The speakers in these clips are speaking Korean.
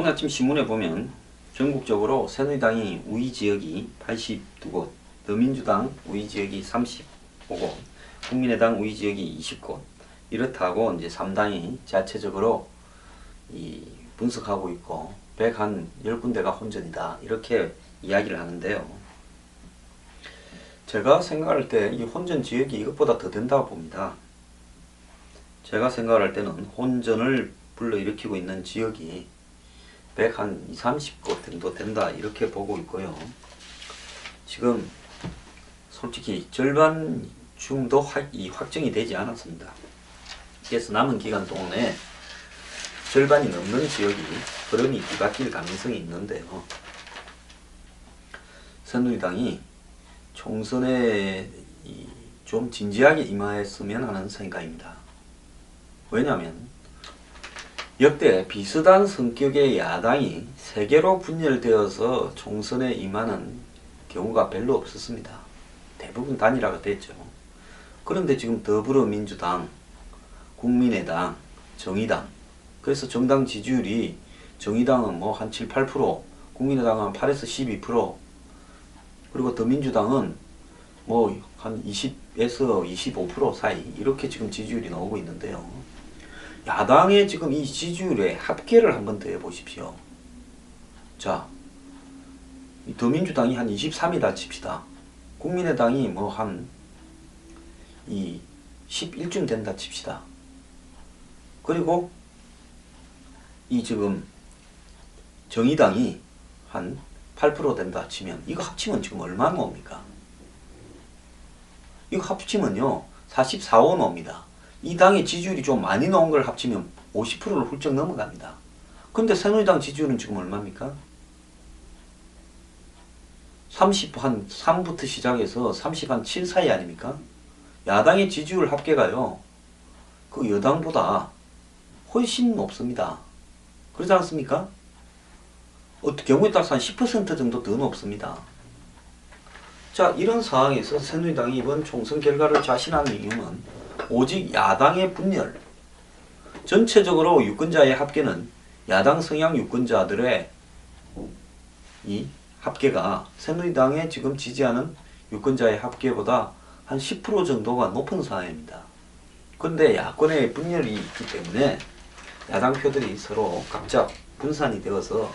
오늘 아침 신문에 보면 전국적으로 새누리당이 우위지역이 82곳, 더민주당 우위지역이 35곳, 국민의당 우위지역이 20곳, 이렇다고 이제 3당이 자체적으로 분석하고 있고 110군데가 혼전이다 이렇게 이야기를 하는데요. 제가 생각할 때 이 혼전 지역이 이것보다 더 된다고 봅니다. 제가 생각할 때는 혼전을 불러일으키고 있는 지역이 130곳 정도 된다 이렇게 보고 있고요. 지금 솔직히 절반 줌도 확정이 되지 않았습니다. 그래서 남은 기간 동안에 절반이 넘는 지역이 흐름이 뒤바뀔 가능성이 있는데요. 새누리당이 총선에 좀 진지하게 임하였으면 하는 생각입니다. 왜냐하면 역대 비슷한 성격의 야당이 세 개로 분열되어서 총선에 임하는 경우가 별로 없었습니다. 대부분 단일화가 됐죠. 그런데 지금 더불어민주당, 국민의당, 정의당, 그래서 정당 지지율이 정의당은 뭐 한 7, 8%, 국민의당은 한 8에서 12%, 그리고 더민주당은 뭐 한 20에서 25% 사이 이렇게 지금 지지율이 나오고 있는데요. 야당의 지금 이 지지율의 합계를 한번 더 해보십시오. 자, 더민주당이 한 23이다 칩시다. 국민의당이 뭐 한 11쯤 된다 칩시다. 그리고 이 지금 정의당이 한 8% 된다 치면 이거 합치면 지금 얼마 나옵니까? 이거 합치면요 44원 나옵니다. 이 당의 지지율이 좀 많이 나온 걸 합치면 50%를 훌쩍 넘어갑니다. 근데 새누리당 지지율은 지금 얼마입니까? 30, 한 3부터 시작해서 30, 한 7 사이 아닙니까? 야당의 지지율 합계가요, 그 여당보다 훨씬 높습니다. 그렇지 않습니까? 경우에 따라서 한 10% 정도 더 높습니다. 자, 이런 상황에서 새누리당이 이번 총선 결과를 자신하는 이유는 오직 야당의 분열, 전체적으로 유권자의 합계는 야당 성향 유권자들의 이 합계가 새누리당에 지금 지지하는 유권자의 합계보다 한 10% 정도가 높은 상황입니다. 그런데 야권의 분열이 있기 때문에 야당 표들이 서로 각자 분산이 되어서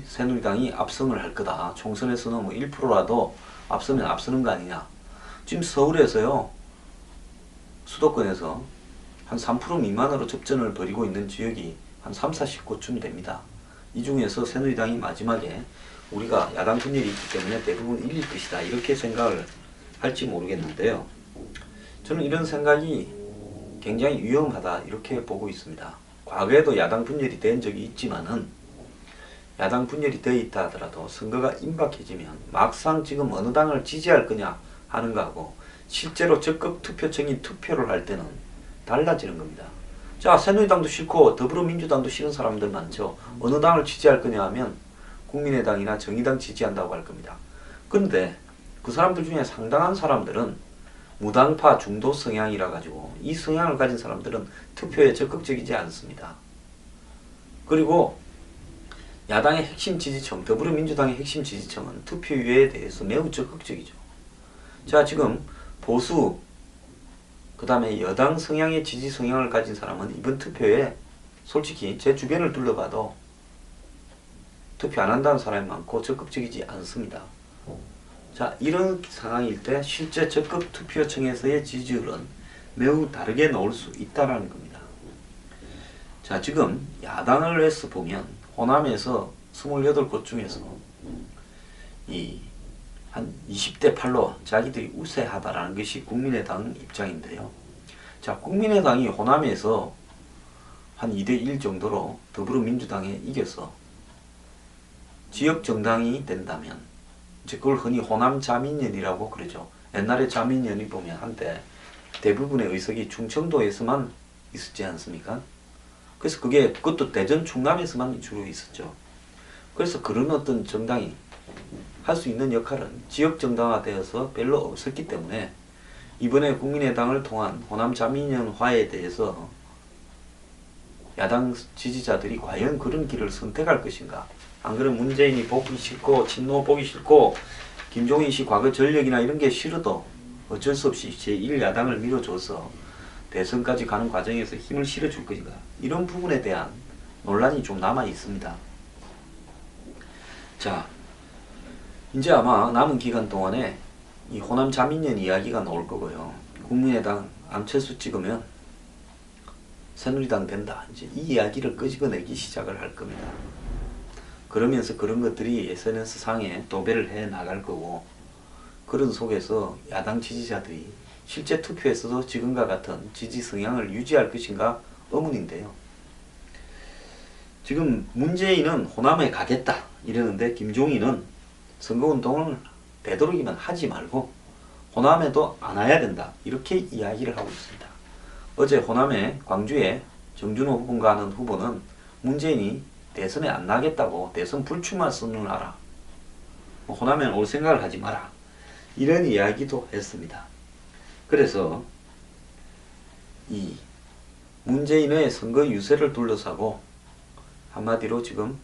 새누리당이 압승을 할 거다. 총선에서는 뭐 1%라도 앞서면 앞서는 거 아니냐. 지금 서울에서요, 수도권에서 한 3% 미만으로 접전을 벌이고 있는 지역이 한 3, 40곳쯤 됩니다. 이 중에서 새누리당이 마지막에 우리가 야당 분열이 있기 때문에 대부분 이길 것이다 이렇게 생각을 할지 모르겠는데요. 저는 이런 생각이 굉장히 위험하다 이렇게 보고 있습니다. 과거에도 야당 분열이 된 적이 있지만은 야당 분열이 되어 있다 하더라도 선거가 임박해지면 막상 지금 어느 당을 지지할 거냐 하는 거하고 실제로 적극 투표청이 투표를 할 때는 달라지는 겁니다. 자, 새누리당도 싫고 더불어민주당도 싫은 사람들 많죠. 어느 당을 지지할 거냐 하면 국민의당이나 정의당 지지한다고 할 겁니다. 그런데 그 사람들 중에 상당한 사람들은 무당파 중도 성향이라 가지고 이 성향을 가진 사람들은 투표에 적극적이지 않습니다. 그리고 야당의 핵심 지지층, 더불어민주당의 핵심 지지층은 투표율에 대해서 매우 적극적이죠. 자, 지금 보수, 그 다음에 여당 성향의 지지 성향을 가진 사람은 이번 투표에 솔직히 제 주변을 둘러봐도 투표 안 한다는 사람이 많고 적극적이지 않습니다. 자, 이런 상황일 때 실제 적극 투표층에서의 지지율은 매우 다르게 나올 수 있다는 겁니다. 자, 지금 야당을 해서 보면 호남에서 28곳 중에서 한 20대 8로 자기들이 우세하다라는 것이 국민의당 입장인데요. 자, 국민의당이 호남에서 한 2대1 정도로 더불어민주당에 이겨서 지역 정당이 된다면 이제 그걸 흔히 호남 자민련이라고 그러죠. 옛날에 자민련이 보면 한때 대부분의 의석이 충청도에서만 있었지 않습니까? 그래서 그것도 대전 충남에서만 주로 있었죠. 그래서 그런 어떤 정당이 할 수 있는 역할은 지역 정당화되어서 별로 없었기 때문에 이번에 국민의당을 통한 호남 자민련화에 대해서 야당 지지자들이 과연 그런 길을 선택할 것인가? 안 그러면 문재인이 보기 싫고 친노 보기 싫고 김종인 씨 과거 전력이나 이런 게 싫어도 어쩔 수 없이 제1야당을 밀어줘서 대선까지 가는 과정에서 힘을 실어줄 것인가? 이런 부분에 대한 논란이 좀 남아 있습니다. 자, 이제 아마 남은 기간 동안에 이 호남 자민련 이야기가 나올 거고요. 국민의당 안철수 찍으면 새누리당 된다. 이제 이 이야기를 끄집어내기 시작을 할 겁니다. 그러면서 그런 것들이 SNS 상에 도배를 해 나갈 거고, 그런 속에서 야당 지지자들이 실제 투표에서도 지금과 같은 지지 성향을 유지할 것인가 의문인데요. 지금 문재인은 호남에 가겠다 이러는데 김종인은 선거운동을 되도록이면 하지 말고 호남에도 안 와야 된다 이렇게 이야기를 하고 있습니다. 어제 호남에 광주에 정준호 후보인가 하는 후보는 문재인이 대선에 안 나겠다고 대선 불출마 선언을 하라, 호남에는 올 생각을 하지 마라 이런 이야기도 했습니다. 그래서 이 문재인의 선거 유세를 둘러싸고 한마디로 지금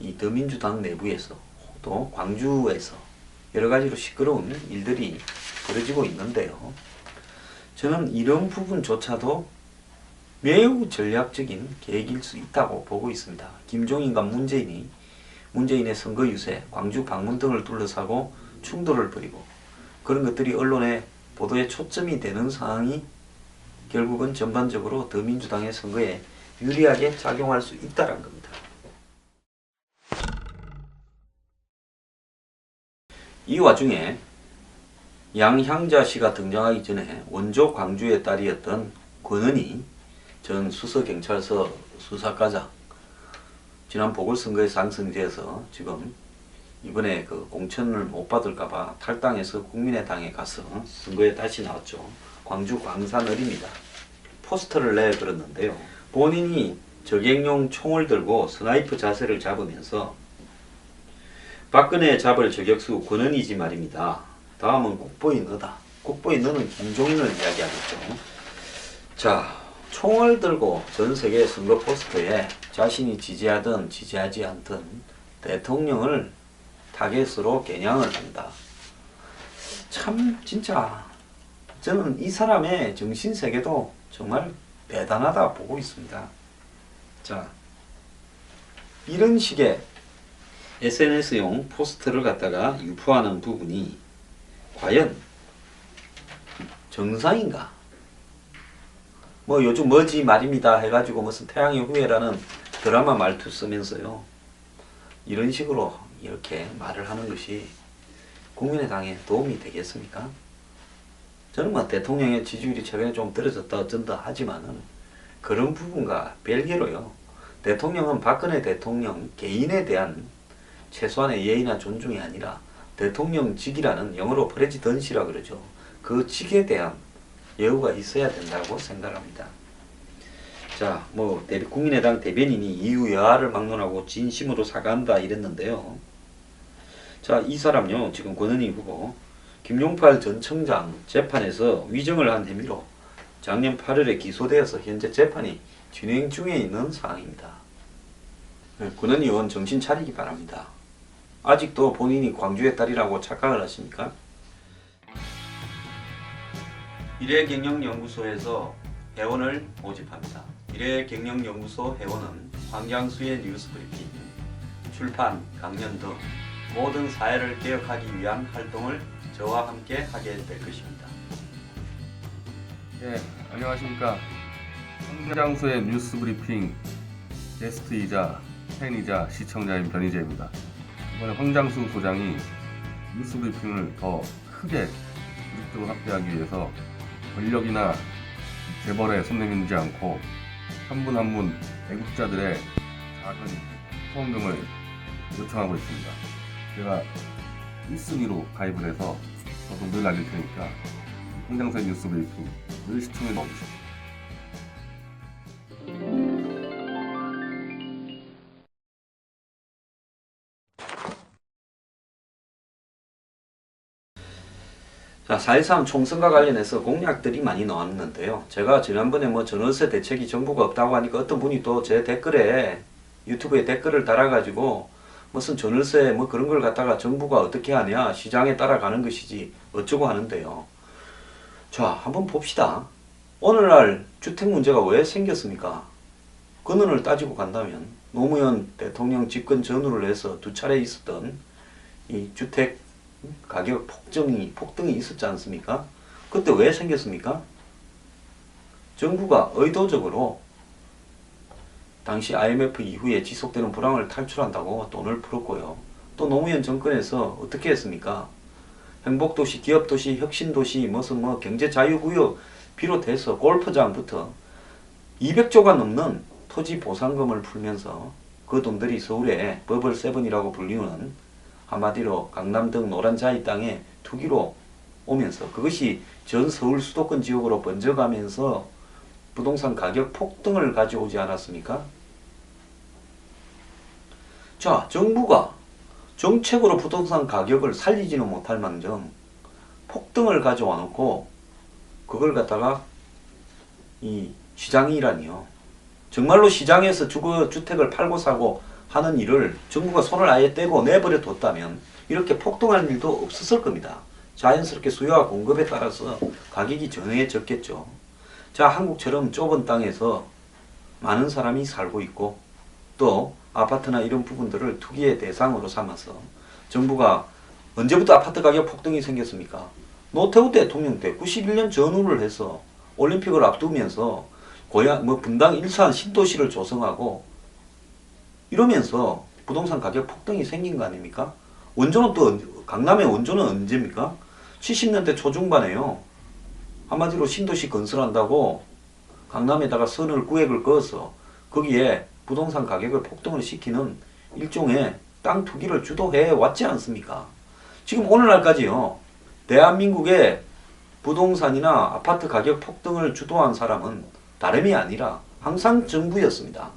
이 더민주당 내부에서 또 광주에서 여러 가지로 시끄러운 일들이 벌어지고 있는데요. 저는 이런 부분조차도 매우 전략적인 계획일 수 있다고 보고 있습니다. 김종인과 문재인의 선거 유세, 광주 방문 등을 둘러싸고 충돌을 벌이고 그런 것들이 언론의 보도에 초점이 되는 상황이 결국은 전반적으로 더민주당의 선거에 유리하게 작용할 수 있다는 겁니다. 이 와중에 양향자 씨가 등장하기 전에 원조 광주의 딸이었던 권은희 전 수서경찰서 수사과장, 지난 보궐선거에 당선되어서 지금 이번에 그 공천을 못 받을까봐 탈당해서 국민의당에 가서 선거에 다시 나왔죠. 광주 광산을입니다. 포스터를 내걸었는데요. 본인이 저격용 총을 들고 스나이퍼 자세를 잡으면서 박근혜 잡을 저격수 권은희지 말입니다. 다음은 국보인 너다. 국보인 너는 김종인을 이야기하겠죠. 자, 총을 들고 전 세계 선거 포스터에 자신이 지지하든 지지하지 않든 대통령을 타겟으로 겨냥을 한다. 참 진짜 저는 이 사람의 정신세계도 정말 대단하다 보고 있습니다. 자, 이런 식의 SNS용 포스터를 갖다가 유포하는 부분이 과연 정상인가? 뭐 요즘 뭐지 말입니다 해가지고 무슨 태양의 후예라는 드라마 말투 쓰면서요, 이런 식으로 이렇게 말을 하는 것이 국민의당에 도움이 되겠습니까? 저는 뭐 대통령의 지지율이 최근에 좀 떨어졌다 어쩐다 하지만은 그런 부분과 별개로요, 대통령은 박근혜 대통령 개인에 대한 최소한의 예의나 존중이 아니라 대통령직이라는, 영어로 프레지던시라 그러죠. 그 직에 대한 여유가 있어야 된다고 생각합니다. 자, 뭐 국민의당 대변인이 이유 여하를 막론하고 진심으로 사과한다 이랬는데요. 자, 이 사람요, 지금 권은희 후보 김용팔 전 청장 재판에서 위정을 한 혐의로 작년 8월에 기소되어서 현재 재판이 진행 중에 있는 상황입니다. 권은희 의원 정신 차리기 바랍니다. 아직도 본인이 광주의 딸이라고 착각을 하십니까? 미래경영연구소에서 회원을 모집합니다. 미래경영연구소 회원은 황장수의 뉴스브리핑, 출판, 강연 등 모든 사회를 개혁하기 위한 활동을 저와 함께 하게 될 것입니다. 네, 안녕하십니까. 황장수의 뉴스브리핑 게스트이자 팬이자 시청자인 변희재입니다. 이번에 황장수 소장이 뉴스브리핑을 더 크게 조직적으로 확대하기 위해서 권력이나 재벌에 손 내밀지 않고 한 분 한 분 애국자들의 작은 후원금을 요청하고 있습니다. 제가 1순위로 가입을 해서 저도 늘 알릴 테니까 황장수의 뉴스브리핑 늘 시청해 넣어주십시오. 자, 4.13 총선과 관련해서 공약들이 많이 나왔는데요. 제가 지난번에 뭐 전월세 대책이 정부가 없다고 하니까 어떤 분이 또 제 댓글에 유튜브에 댓글을 달아가지고 무슨 전월세 뭐 그런 걸 갖다가 정부가 어떻게 하냐, 시장에 따라가는 것이지 어쩌고 하는데요. 자, 한번 봅시다. 오늘날 주택 문제가 왜 생겼습니까? 근원을 따지고 간다면 노무현 대통령 집권 전후를 해서 두 차례 있었던 이 주택 가격 폭등이 있었지 않습니까? 그때 왜 생겼습니까? 정부가 의도적으로 당시 IMF 이후에 지속되는 불황을 탈출한다고 돈을 풀었고요. 또 노무현 정권에서 어떻게 했습니까? 행복도시, 기업도시, 혁신도시, 무슨 뭐 경제자유구역 비롯해서 골프장부터 200조가 넘는 토지 보상금을 풀면서 그 돈들이 서울에 버블 세븐이라고 불리는 한마디로 강남 등 노란자이 땅에 투기로 오면서 그것이 전 서울 수도권 지역으로 번져가면서 부동산 가격 폭등을 가져오지 않았습니까? 자, 정부가 정책으로 부동산 가격을 살리지는 못할 망정 폭등을 가져와 놓고 그걸 갖다가 이 시장이라니요. 정말로 시장에서 주택을 팔고 사고 하는 일을 정부가 손을 아예 떼고 내버려 뒀다면 이렇게 폭등할 일도 없었을 겁니다. 자연스럽게 수요와 공급에 따라서 가격이 정해졌겠죠. 자, 한국처럼 좁은 땅에서 많은 사람이 살고 있고 또 아파트나 이런 부분들을 투기의 대상으로 삼아서 정부가 언제부터 아파트 가격 폭등이 생겼습니까? 노태우 대통령 때 91년 전후를 해서 올림픽을 앞두면서 분당 일산 신도시를 조성하고 이러면서 부동산 가격 폭등이 생긴 거 아닙니까? 원조는 또 강남의 원조는 언제입니까? 70년대 초중반에요. 한마디로 신도시 건설한다고 강남에다가 선을 구획을 그어서 거기에 부동산 가격을 폭등을 시키는 일종의 땅 투기를 주도해 왔지 않습니까? 지금 오늘날까지요. 대한민국의 부동산이나 아파트 가격 폭등을 주도한 사람은 다름이 아니라 항상 정부였습니다.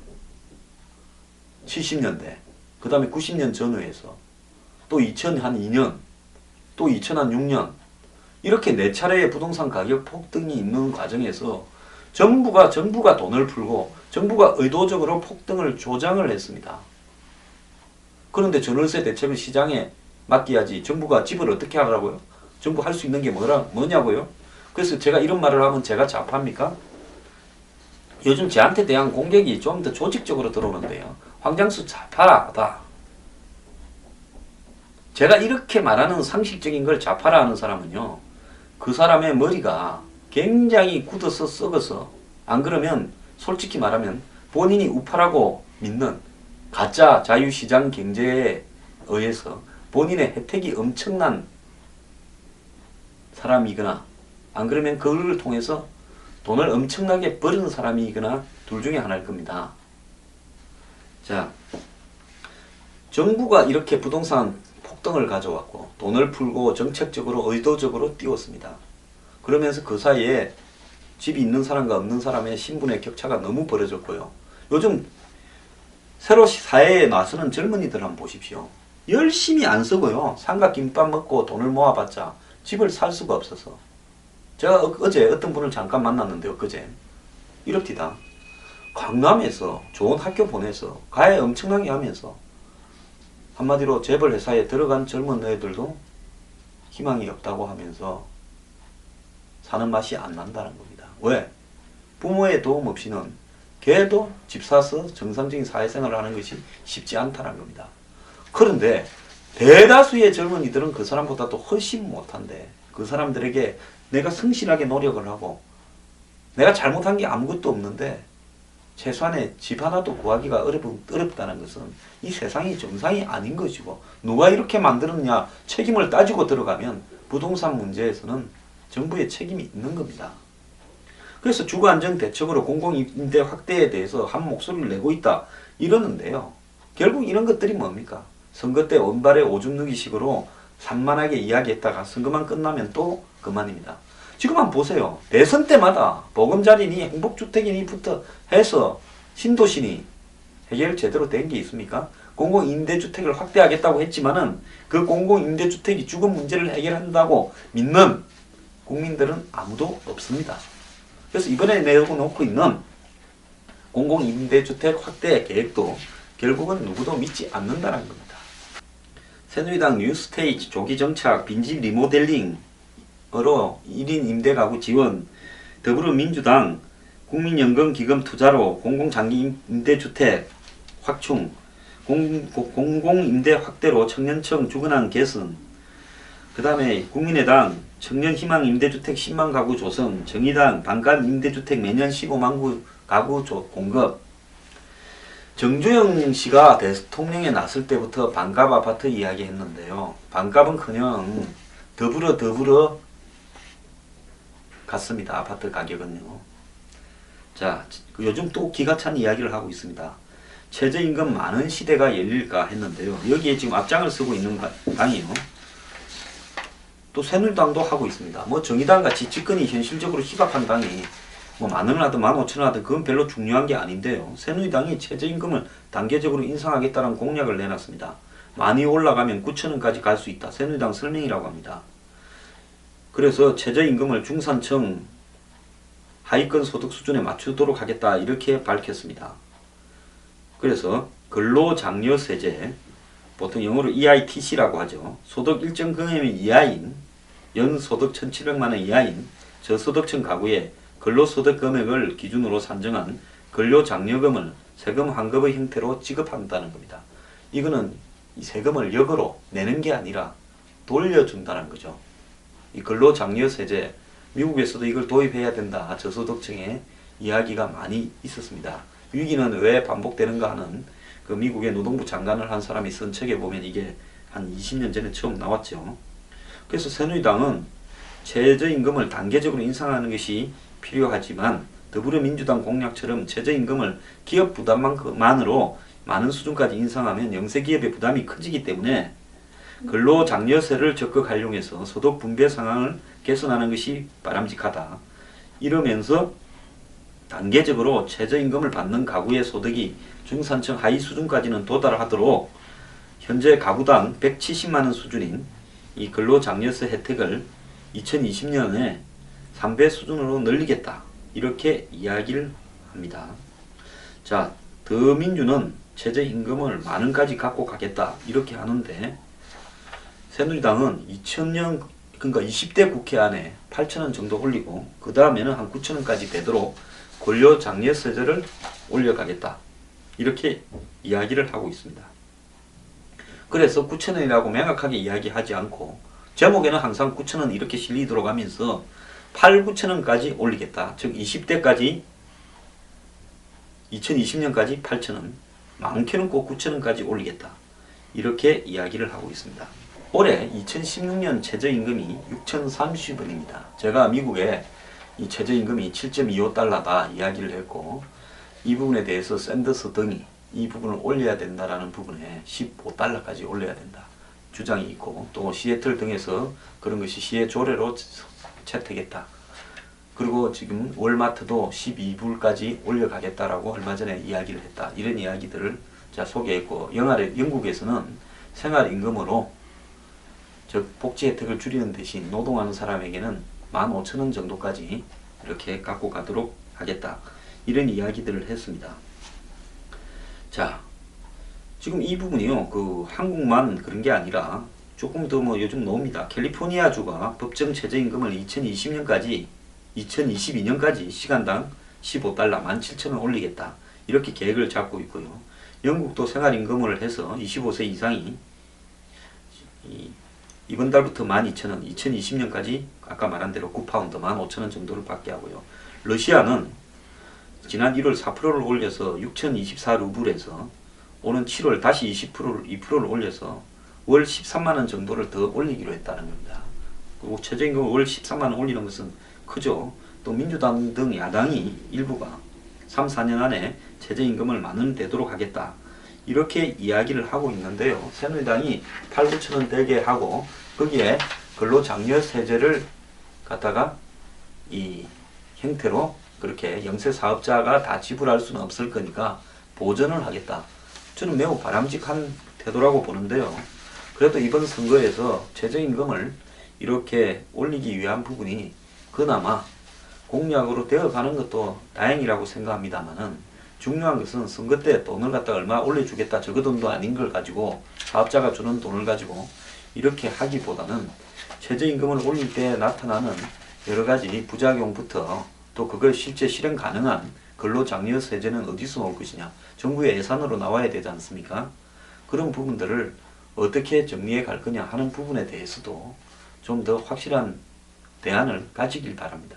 70년대, 그 다음에 90년 전후에서 또 2002년, 또 2006년 이렇게 네 차례의 부동산 가격 폭등이 있는 과정에서 정부가 돈을 풀고 정부가 의도적으로 폭등을 조장을 했습니다. 그런데 전월세 대책을 시장에 맡겨야지 정부가 집을 어떻게 하라고요? 정부 할 수 있는 게 뭐냐고요? 그래서 제가 이런 말을 하면 제가 좌파입니까? 요즘 저한테 대한 공격이 좀 더 조직적으로 들어오는데요. 황장수 좌파다. 제가 이렇게 말하는 상식적인 걸 좌파라 하는 사람은요. 그 사람의 머리가 굉장히 굳어서 썩어서 안 그러면 솔직히 말하면 본인이 우파라고 믿는 가짜 자유시장 경제에 의해서 본인의 혜택이 엄청난 사람이거나 안 그러면 그걸 통해서 돈을 엄청나게 버는 사람이거나 둘 중에 하나일 겁니다. 자, 정부가 이렇게 부동산 폭등을 가져왔고 돈을 풀고 정책적으로 의도적으로 띄웠습니다. 그러면서 그 사이에 집이 있는 사람과 없는 사람의 신분의 격차가 너무 벌어졌고요. 요즘 새로 사회에 나서는 젊은이들 한번 보십시오. 열심히 안 쓰고요. 삼각김밥 먹고 돈을 모아봤자 집을 살 수가 없어서. 제가 어제 어떤 분을 잠깐 만났는데요. 그제 이럽디다. 강남에서 좋은 학교 보내서 가해 엄청나게 하면서 한마디로 재벌 회사에 들어간 젊은 애들도 희망이 없다고 하면서 사는 맛이 안 난다는 겁니다. 왜? 부모의 도움 없이는 걔도 집 사서 정상적인 사회생활을 하는 것이 쉽지 않다는 겁니다. 그런데 대다수의 젊은이들은 그 사람보다도 훨씬 못한데 그 사람들에게 내가 성실하게 노력을 하고 내가 잘못한 게 아무것도 없는데 최소한의 집 하나도 구하기가 어렵다는 것은 이 세상이 정상이 아닌 것이고 누가 이렇게 만들었냐 책임을 따지고 들어가면 부동산 문제에서는 정부의 책임이 있는 겁니다. 그래서 주거안정대책으로 공공임대 확대에 대해서 한 목소리를 내고 있다 이러는데요. 결국 이런 것들이 뭡니까? 선거 때 원발의 오줌 누기식으로 산만하게 이야기했다가 선거만 끝나면 또 그만입니다. 지금 한번 보세요. 대선 때마다 보금자리니 행복주택이니부터 해서 신도시니 해결 제대로 된 게 있습니까? 공공임대주택을 확대하겠다고 했지만은 그 공공임대주택이 주거 문제를 해결한다고 믿는 국민들은 아무도 없습니다. 그래서 이번에 내놓고 있는 공공임대주택 확대 계획도 결국은 누구도 믿지 않는다는 겁니다. 새누리당 뉴스테이지 조기 정착 빈집 리모델링으로 1인 임대가구 지원, 더불어민주당 국민연금기금 투자로 공공장기 임대주택 확충, 공공임대 확대로 청년층 주거난 개선, 그 다음에 국민의당 청년희망 임대주택 10만 가구 조성, 정의당 반값 임대주택 매년 15만 가구 공급. 정주영 씨가 대통령에 났을 때부터 반값 아파트 이야기 했는데요. 반값은커녕 더불어 갔습니다. 아파트 가격은요. 자, 요즘 또 기가 찬 이야기를 하고 있습니다. 최저임금 많은 시대가 열릴까 했는데요. 여기에 지금 앞장을 서고 있는 당이요. 또 새누리당도 하고 있습니다. 뭐 정의당같이 집권이 현실적으로 희박한 당이 뭐 10,000원 하든 15,000원 하든 그건 별로 중요한 게 아닌데요. 새누리당이 최저임금을 단계적으로 인상하겠다는 공약을 내놨습니다. 많이 올라가면 9,000원까지 갈 수 있다. 새누리당 설명이라고 합니다. 그래서 최저임금을 중산층 하위권 소득 수준에 맞추도록 하겠다 이렇게 밝혔습니다. 그래서 근로장려세제, 보통 영어로 EITC라고 하죠. 소득 일정 금액 이하인, 연소득 1,700만원 이하인 저소득층 가구에 근로소득 금액을 기준으로 산정한 근로장려금을 세금 환급의 형태로 지급한다는 겁니다. 이거는 이 세금을 역으로 내는 게 아니라 돌려준다는 거죠. 이 근로장려세제, 미국에서도 이걸 도입해야 된다. 저소득층에 이야기가 많이 있었습니다. 위기는 왜 반복되는가 하는 그 미국의 노동부 장관을 한 사람이 쓴 책에 보면 이게 한 20년 전에 처음 나왔죠. 그래서 새누리당은 최저임금을 단계적으로 인상하는 것이 필요하지만 더불어민주당 공약처럼 최저임금을 기업 부담만으로 많은 수준까지 인상하면 영세기업의 부담이 커지기 때문에 근로장려세를 적극 활용해서 소득 분배 상황을 개선하는 것이 바람직하다. 이러면서 단계적으로 최저임금을 받는 가구의 소득이 중산층 하위 수준까지는 도달하도록 현재 가구당 170만원 수준인 이 근로장려세 혜택을 2020년에 3배 수준으로 늘리겠다. 이렇게 이야기를 합니다. 자, 더민주는 최저임금을 만원까지 갖고 가겠다. 이렇게 하는데 새누리당은 2000년 그러니까 20대 국회 안에 8,000원 정도 올리고 그 다음에는 한 9,000원까지 되도록 근로장려세제를 올려가겠다. 이렇게 이야기를 하고 있습니다. 그래서 9,000원이라고 명확하게 이야기하지 않고 제목에는 항상 9,000원 이렇게 실리도록 하면서 8,000~9,000원까지 올리겠다. 즉 20대까지 2020년까지 8,000원, 많게는 꼭 9,000원까지 올리겠다. 이렇게 이야기를 하고 있습니다. 올해 2016년 최저임금이 6,030원입니다. 제가 미국에 이 최저임금이 7.25달러다 이야기를 했고 이 부분에 대해서 샌더스 등이 이 부분을 올려야 된다라는 부분에 15달러까지 올려야 된다 주장이 있고 또 시애틀 등에서 그런 것이 시의 조례로 채택했다. 그리고 지금 월마트도 12불까지 올려가겠다라고 얼마 전에 이야기를 했다. 이런 이야기들을 제가 소개했고 영국에서는 생활임금으로 즉 복지 혜택을 줄이는 대신 노동하는 사람에게는 15,000원 정도까지 이렇게 갖고 가도록 하겠다. 이런 이야기들을 했습니다. 자, 지금 이 부분이요. 그 한국만 그런 게 아니라 조금 더 뭐 요즘 나옵니다. 캘리포니아주가 법정 최저임금을 2022년까지 시간당 15달러 17,000원 올리겠다. 이렇게 계획을 잡고 있고요. 영국도 생활임금을 해서 25세 이상이 이번 달부터 12,000원, 2020년까지 아까 말한 대로 9파운드 15,000원 정도를 받게 하고요. 러시아는 지난 1월 4%를 올려서 6,024루블에서 오는 7월 다시 2%를 올려서 월 13만원 정도를 더 올리기로 했다는 겁니다. 그리고 최저임금을 월 13만원 올리는 것은 크죠. 또 민주당 등 야당이 일부가 3, 4년 안에 최저임금을 만원 되도록 하겠다. 이렇게 이야기를 하고 있는데요. 새누리당이 8,000~9,000원 되게 하고 거기에 근로장려세제를 갖다가 이 형태로 그렇게 영세 사업자가 다 지불할 수는 없을 거니까 보전을 하겠다. 저는 매우 바람직한 태도라고 보는데요. 그래도 이번 선거에서 최저임금을 이렇게 올리기 위한 부분이 그나마 공약으로 되어가는 것도 다행이라고 생각합니다만은 중요한 것은 선거 때 돈을 갖다 얼마 올려주겠다 저거 돈도 아닌 걸 가지고 사업자가 주는 돈을 가지고 이렇게 하기보다는 최저임금을 올릴 때 나타나는 여러 가지 부작용부터 또 그걸 실제 실행 가능한 근로장려 세제는 어디서 나올 것이냐, 정부의 예산으로 나와야 되지 않습니까? 그런 부분들을 어떻게 정리해 갈 거냐 하는 부분에 대해서도 좀 더 확실한 대안을 가지길 바랍니다.